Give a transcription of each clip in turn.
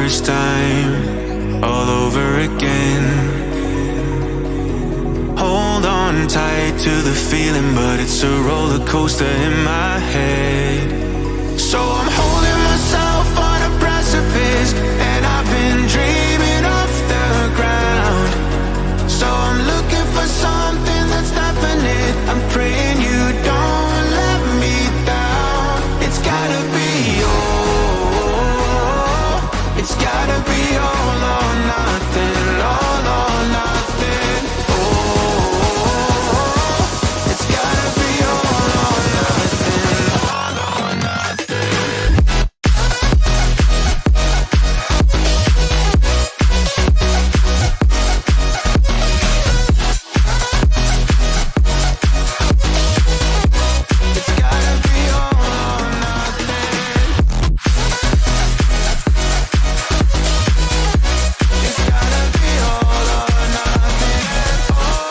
first time, all over again. Hold on tight to the feeling, but it's a roller coaster in my head. So I'm holding myself on a precipice, and I've been dreaming off the ground. So I'm looking for something that's definite. I'm praying you don't let me down. It's gotta be all. It's gotta be all or nothing. All or nothing. Oh, it's gotta be all or nothing. All or nothing. It's gotta be all or nothing. It's gotta be all or nothing. Oh,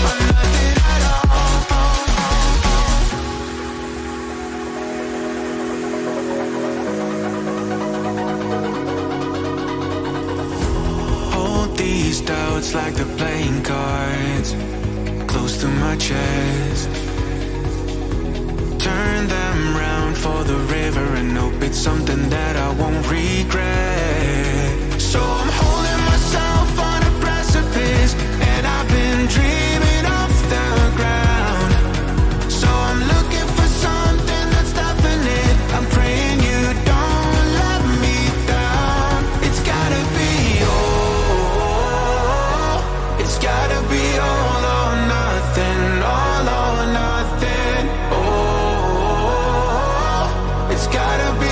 or nothing at all. Hold these doubts like they're playing cards, close to my chest. Turn them round for the river and hope it's something that I won't regret. So I'm holding myself on a precipice, and I've been dreaming off the ground. So I'm looking for something that's definite. I'm praying you don't let me down. It's gotta be all. It's gotta be all or nothing. All or nothing. Oh, it's gotta be